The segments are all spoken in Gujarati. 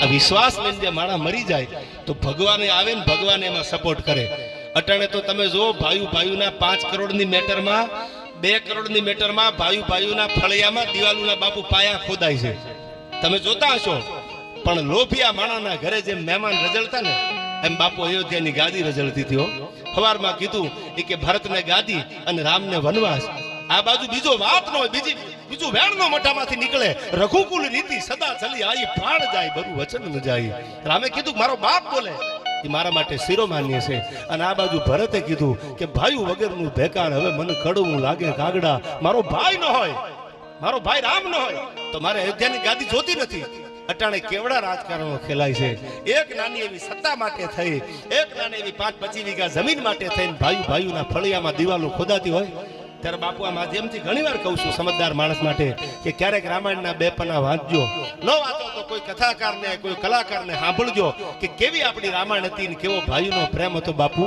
આ વિશ્વાસ લઈને જે માણા મરી જાય તો ભગવાન આવે ને ભગવાન એમાં સપોર્ટ કરે. અટાણે તો તમે જો ભાઈઓના 5 કરોડની મેટરમાં 2 કરોડની મેટરમાં ભાઈઓના ફળિયામાં દિવાલોના બાપુ પાયા ખોદાય છે, તમે જોતા હશો. પણ લોભિયા માણાના ઘરે જેમ મહેમાન રજળતા ને એમ બાપુ અયોધ્યાની ગાદી રજળતી થયો. સવારમાં કીધું કે ભરતને ગાદી અને રામને વનવાસ. આ બાજુ બીજો વાત ન હોય, બીજું વેણનો મોઢામાંથી નીકળે. રઘુકુલ રીતિ સદા ચલી આઈ, પ્રાણ જાય બરું વચન ન જાય. રામે કીધું મારો બાપ બોલે એ મારા માટે શિરોમાન્ય છે. અને આ બાજુ ભરતે કીધું કે ભાઈ વગરનું ભેકાર હવે મને કડવું લાગે કાગડા. મારો ભાઈ ન હોય, મારો ભાઈ રામ ન હોય તો મારે અયોધ્યાની ગાદી જોતી નથી. અટાણે કેવડા રાજકારણો ખેલાય છે. એક નાની એવી સત્તા માટે થઈ, એક નાની એવી 5-25 વીઘા જમીન માટે થઈને ભાઈઓના ફળિયામાં દિવાલો ખોદાતી હોય. ત્યારે બાપુ આ માધ્યમથી ઘણીવાર કહું છું સમજદાર માણસ માટે કે ક્યારેક રામાયણના 2 પન્ના વાંચજો. ન વાંચો તો કોઈ કથાકારને કોઈ કલાકારને સાંભળજો કે કેવી આપણી રામાયણ હતી ને કેવો ભાઈઓનો પ્રેમ હતો. બાપુ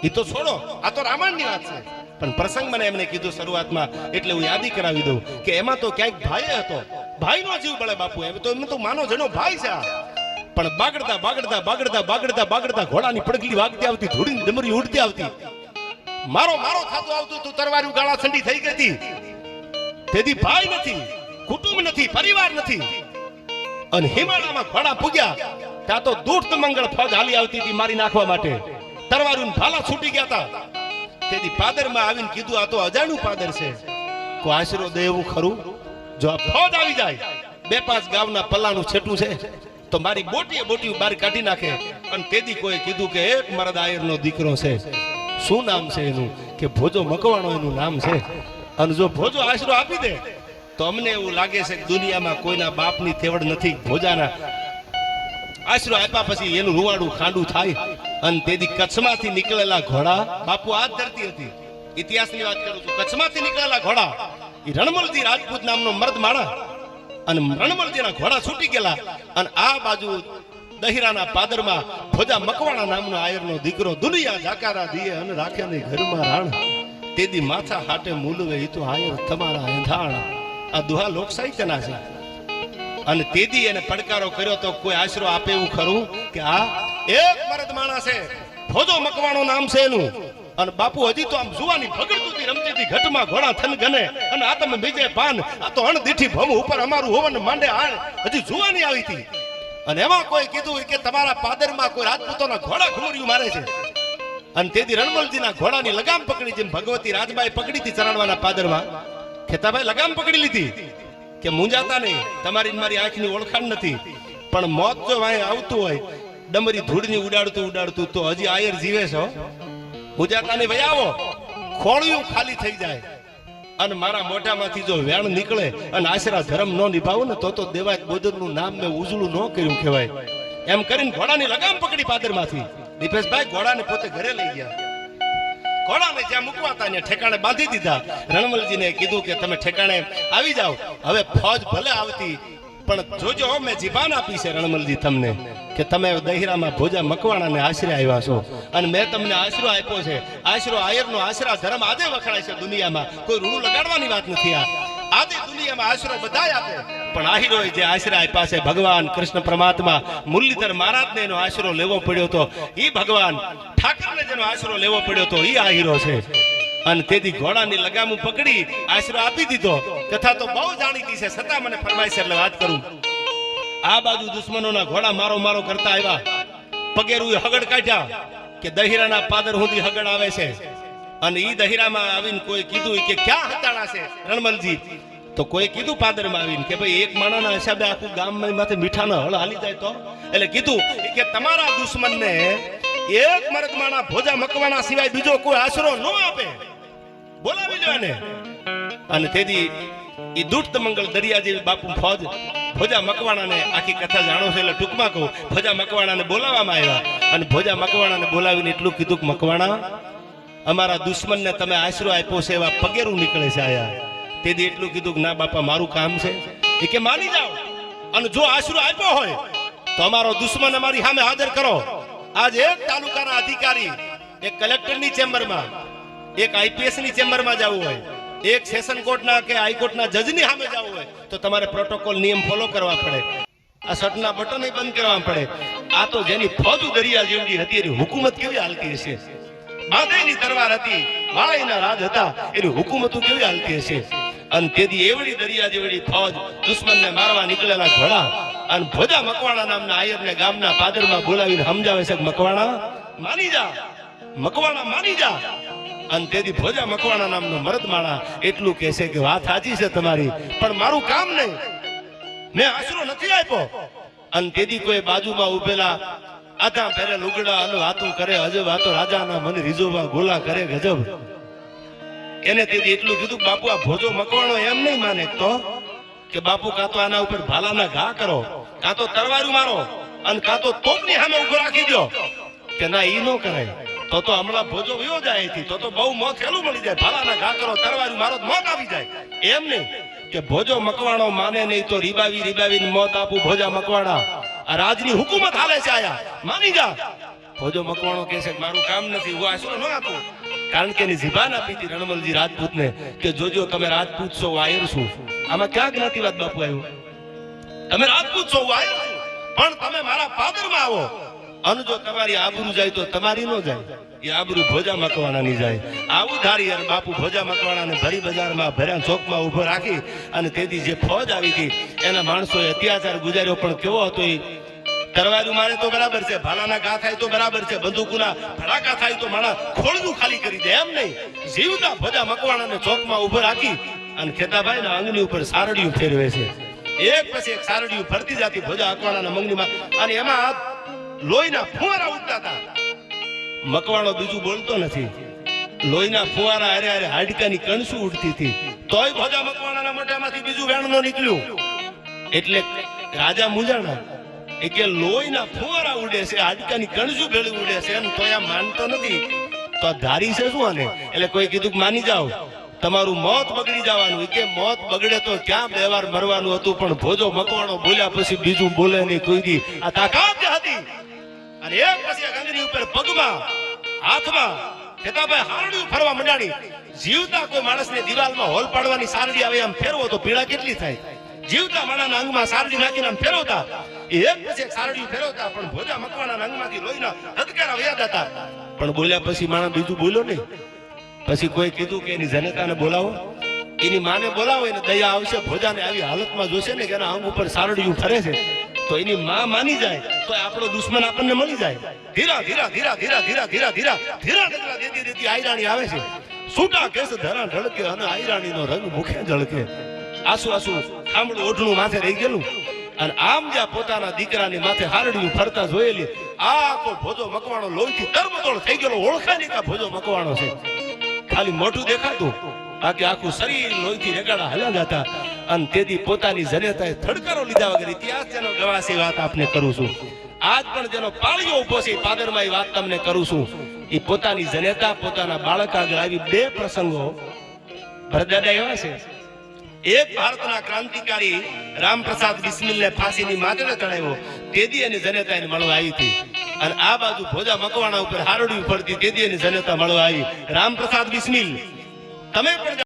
એ તો છોડો, આ તો રામાયણની વાત છે. પણ પ્રસંગ મને એમને કીધું શરૂઆતમાં એટલે હું યાદી કરાવી દઉં કે એમાં તો ક્યાંક ભાઈ હતો, ભાઈનો જીવ બળે બાપુ. એમ તો માનો જેનો ભાઈ છે. પણ બાગડતા ઘોડાની પડગલી વાગતી આવતી, ધૂળીની ડમરી ઉડતી આવતી, મારો થતું આવતું તું, તરવારી ગાળા ઠંડી થઈ ગઈ હતી. તેથી ભાઈ નથી, કુટુંબ નથી, પરિવાર નથી. અને હિમાલયમાં ઘોડા પૂગ્યા ત્યાં તો દૂત મંગળ ફોજ હાલી આવતી હતી મારી નાખવા માટે. તરવારીનું ભાલા છૂટી ગયા હતા. તેથી પાદરમાં આવીને કીધું આ તો અજાણ્યું પાદર છે, કોઈ આશરો દે એવું ખરું? જો આ ફોજ આવી જાય 2-5 ગામના પલ્લાનું છેટું છે તો મારી બોટીએ બહાર કાઢી નાખે. અને તેથી કોઈ કીધું કે એક મરદ આયરનો દીકરો છે. શું નામ છે એનું? કે ભોજો મકવાણો એનું નામ છે. અને જો ભોજો આશરો આપી દે તો અમને એવું લાગે છે કે દુનિયામાં કોઈના બાપની તેવડ નથી. ભોજાના આશરો આપ્યા પછી એનું રૂવાડું ખાંડું થાય. અને તેથી કચ્છમાંથી નીકળેલા ઘોડા, બાપુ આ ધરતી હતી, ઇતિહાસની વાત કરું છું. કચ્છમાંથી નીકળેલા ઘોડા એ રણમલજી રાજપૂત નામનો મર્દ માણા, અને રણમલજીના ઘોડા છૂટી ગયેલા. અને આ બાજુ દહિરાના પાદરમાં ભોજા મકવાણા નામનો આયરનો દીકરો દુનિયા જાકારા દીએ અને રાખ્યા ને ઘરમાં રાણ. તેદી માથા હાટે મૂલવે ઈ તો આયર તમારા એંધાણ. આ દુહા લોક સાહિત્યના છે. અને તેદી એને પડકારો કર્યો તો કોઈ આશરો આપે એવું ખરું? કે આ એક મરદ માણસ છે, ભોજો મકવાણો નામ છે એનું. અને બાપુ હજી તો આમ જુવાની ભગડતી રમતી હતી, ઘટમાં ઘોડા થન ગને. અને આ તમે બીજે પાન, આ તો અણદીઠી ભમ ઉપર અમારું હોવન માંડે આણ. હજી જુવાની આવી હતી. અને એમાં કોઈ કીધું કે તમારા પાદરમાં કોઈ રાજપૂતોના ઘોડા ઘુમરિયું મારે છે. અને તેથી રણમલજીના ઘોડાની લગામ પકડી, જેમ ભગવતી રાજબાઈ પકડી હતી ચરણવાના પાદરમાં. ખેતાભાઈ લગામ પકડી લીધી કે મુંજાતા નહીં, તમારી મારી આંખની ઓળખાણ નથી. પણ મોત જો વાંહે આવતું હોય, ડમરી ધૂળની ઉડાડતું તો હજી આયર જીવે છો. મુંજાતા નહીં, ભાઈ આવો. ખોળિયું ખાલી થઈ જાય અને મારા મોઢામાંથી જો વેણ નીકળે અને આશરા ધર્મ ન નિભાવું ને તો દેવાય બોદરનું નામ મેં ઉજળું ન કર્યું કહેવાય. એમ કરીને ઘોડાની લગામ પકડી પાદરમાંથી. દીપેશભાઈ ઘોડાને પોતે ઘરે લઈ ગયા. ઘોડાને જ્યાં મૂકવાતા ને ઠેકાણે બાંધી દીધા. રણમલજીને કીધું કે તમે ઠેકાણે આવી જાઓ. હવે ફોજ ભલે આવતી પણ જોજો મેં જીબાન આપી છે રણમલજી તમને કે તમે દહિરામાં ભોજા મકવાણાને આશરે આવ્યા છો અને મેં તમને આશરો આપ્યો છે. આશરો આયરનો આશરા ધર્મ આજે વખણાય છે દુનિયામાં. કોઈ રૂડું લગાડવાની વાત નથી. આ આજે દુનિયામાં આશરો બધાય આપે, પણ આહિરોએ જે આશરા આપ્યા છે ભગવાન કૃષ્ણ પરમાત્મા મુરલીધર મહારાજને એનો આશરો લેવો પડ્યો તો ઈ ભગવાન, ઠાકરને જેનો આશરો લેવો પડ્યો તો ઈ આહિરો છે. અને તેથી ઘોડાની લગામું પકડી આશરો આપી દીધો. કથા તો બહુ જાણીતી છે, છતાં મને ફરમાઈશ એટલે વાત કરું. આ બાજુ દુશ્મનોના ઘોડા મારો કરતા આવ્યા. પગેરું હગડ કાઢ્યા કે દહિરાના પાદર સુધી હગડ આવે છે. અને ઈ દહિરામાં આવીને કોઈ કીધું કે ક્યાં હતાણા છે રણમલજી? તો કોઈ કીધું પાદરમાં આવીને કે ભાઈ એક માણાના હિસાબે આખું ગામ માથે મીઠાનો હળ હાલી જાય તો. એટલે કીધું કે તમારા દુશ્મનને એક મરદ માણા ભોજા મકવાણા સિવાય બીજો કોઈ આશરો ન આપે, બોલાવી લો એને. અને તેથી ઈ દૂત મંગળ દરિયા જેવી બાપુ ફોજ ભોજા મકવાણાને, આખી કથા જાણો છો એટલે ટૂંકમાં કહું, ભોજા મકવાણાને બોલાવવામાં આવ્યા. અને ભોજા મકવાણાને બોલાવીને એટલું કીધું કે મકવાણા, અમારા દુશ્મનને તમે આશરો આપ્યો છે એવા પગેરું નીકળે છે આયા. તેથી એટલું કીધું કે ના બાપા મારું કામ છે એ કે માની જાઓ. અને જો આશરો આપ્યો હોય તો અમારો દુશ્મન અમારી સામે હાજર કરો. આજ એક તાલુકાના અધિકારી, એક કલેક્ટરની ચેમ્બરમાં, એક આઈપીએસ ની ચેમ્બરમાં જવું હોય, એક સેશન કોર્ટના કે હાઈકોર્ટના જજની સામે જવું હોય તો તમારે પ્રોટોકોલ નિયમ ફોલો કરવા પડે. આ સટના બટન બંધ કરવા પડે. આ તો જેની ફોજ દરિયા જેવડી હતી એની હુકુમત કેવી હાલતી હશે. બાંધેલી તરવાર હતી, વાળાઈના રાજ હતા, એની હુકુમતો કેવી હાલતી હશે. અને તેથી એવડી દરિયા જેવડી ફોજ દુશ્મનને મારવા નીકળેલા ઘોડા અને ભોજા મકવાણા નામના આયરને ગામના પાદરમાં બોલાવીને સમજાવે છે કે મકવાણા માની જા, મકવાણા માની જા. અને તેથી ભોજા મકવાણા નામનો મરદ માણા એટલું કહે છે કે વાત સાચી છે તમારી, પણ મારું કામ નહીં, મેં આશરો નથી આપ્યો. અને તેથી કોઈ બાજુમાં ઉભેલા આધા પહેરે લુગડા અને વાતો કરે અજબ, વાતો રાજાના મન રીઝોવા ગોલા કરે ગજબ. એને તેથી એટલું કીધું બાપુ આ ભોજો મકવાણો એમ નહીં માને તો કે બાપુ કાં તો આના ઉપર ભાલાના ઘા કરો, કાં તો તરવારું મારો, અને કાં તો તોપની સામે ઉભો રાખી દો. કે ના ઈ નો કરાય, તો હમણાં ભોજો વયો જાય અહીંથી, તો બહુ મોત હેલું મળી જાય. ભાલાના ઘા કરો, તરવારું મારો, મોત આવી જાય. એમ નહીં કે ભોજો મકવાણો માને નહીં તો રીબાવીને મોત આપું ભોજા મકવાણા. આ રાજની હુકુમત હાલે છે, આયા માની જા. ભોજો મકવાણો કહે છે મારું કામ નથી, હું આશરો ન આપું. કારણ કે એની જીભાન આપી હતી રણમલજી રાજપૂતને કે જોજો તમે રાજપૂત છો, હું આયર છું. આમાં ક્યાં જ્ઞાતિવાદ બાપુ આવ્યું? તમે રાજપૂત છો, હું આયર છું, પણ તમે મારા પાદરમાં આવો. અને જો તમારી આબરૂ જાય તો તમારી નો જાય, એ આબરૂ ભોજા મકવાણાની જાય. આવું ધારી અને બાપુ ભોજા મકવાણાને ભરી બજારમાં ભર્યા ચોકમાં ઉભો રાખી. અને તેથી જે ફોજ આવી હતી એના માણસોએ અત્યાચાર ગુજાર્યો, પણ કેવો હતો એ તરવારું મારે તો બરાબર છે, ભાલાના ઘા થાય તો બરાબર છે, બંદૂકના ભડાકા થાય તો માણા ખોળનું ખાલી કરી દે. એમ નહીં, જીવતા ભોજા મકવાણાને ચોકમાં ઉભો રાખી અને ખેતાભાઈના અંગની ઉપર સારડિયું ફેરવે છે. એક પછી એક સારડિયું ફરતી જતી ભોજા મકવાણાના મંગનીમાં, અને એમાં લોહીના ફુવારા ઉડતા હતા. મકવાણો બીજું બોલતો નથી, લોહીના ફુવારા હારે હારે હાડકાની કણસું ઉડતી હતી, તોય ભોજા મકવાણાના મોઢામાંથી બીજું વેણ ન નીકળ્યું. એટલે રાજા મૂંઝાણા એ કે લોહીના ફુવારા ઉડે છે, હાડકાની કણસું ભેળી ઉડે છે, એમ તોય માનતો નથી, તો ધારી છે શું આને? એટલે કોઈ કીધું કે માની જાઓ, તમારું મોત બગડી જવાનું. કે મોત બગડે તો ક્યાં બે વાર મરવાનું હતું, પણ ભોજો મકવાણો બોલ્યા પછી બીજું બોલે નહીં કોઈ દી. આ તાકાત હતી. અને એક પછી એક અંગની ઉપર પગમાં હાથમાં ખેતાભાઈ હારડિયું ફરવા મંડાણી. જીવતા કોઈ માણસને દિવાલમાં હોલ પાડવાની સારડી આવે આમ ફેરવો તો પીડા કેટલી થાય. જીવતા માણસના અંગમાં સારડી નાખીને આમ ફેરવતા, એક પછી એક સારડિયું ફેરવતા, પણ ભોજા મકવાણાના અંગમાંથી લોહીના ધબકારા વયા જતા. પણ બોલ્યા પછી માણસ બીજું બોલ્યો નહીં. પછી કોઈ કીધું કે એની જનતાને બોલાવો, એની માને બોલાવો, એને દયા આવશે. ભોજાને આવી હાલતમાં જોશે ને કે એના અંગ ઉપર સારડિયું ફરે છે, તો એની માં માની જાય તો આપણો દુશ્મન આપણને મળી જાય. ધીરા ધીરા ધીરા ધીરા ધીરા ધીરા ધીરા ધીરા ધીરા દેતી દેતી આયરાણી આવે છે. છૂટા કેસ ધરા ઢળકે અને આયરાણીનો રંગ મુખે ઝળકે. આસુ આસુ આમળું ઓઢણું માથે રહી ગયેલું. અને આમ જ્યાં પોતાના દીકરાની માથે હારડિયું ફરતા જોયેલી, આખો ભોજો મકવાણો લોહીથી તરબતોડ થઈ ગયેલો. ઓળખાય નહીં કે ભોજો મકવાણો છે. ખાલી મોઢું દેખાતું, બાકી આખું શરીર લોહીથી રેગાડા હલ્યા જતા. અને તેથી પોતાની જનતાએ થડકારો લીધા વગર ઇતિહાસ જેનો ગવાસી વાત આપને કરું છું. આજ પણ જેનો પાળીઓ ઉભો છે પાદરમાં એ વાત તમને કરું છું. એ પોતાની જનતા પોતાના બાળક આગળ આવી બે પ્રસંગો ભરતદાદા એવા છે. એક ભારતના ક્રાંતિકારી રામપ્રસાદ બિસ્મિલને ફાંસીની માથે ચડાવ્યો, તેદી એની જનતા એને મળવા આવી હતી. અને આ બાજુ ભોજા મકવાણા ઉપર હારડિયું ફરતી, તેદી એની જનતા મળવા આવી. રામપ્રસાદ બિસ્મિલ તમે પણ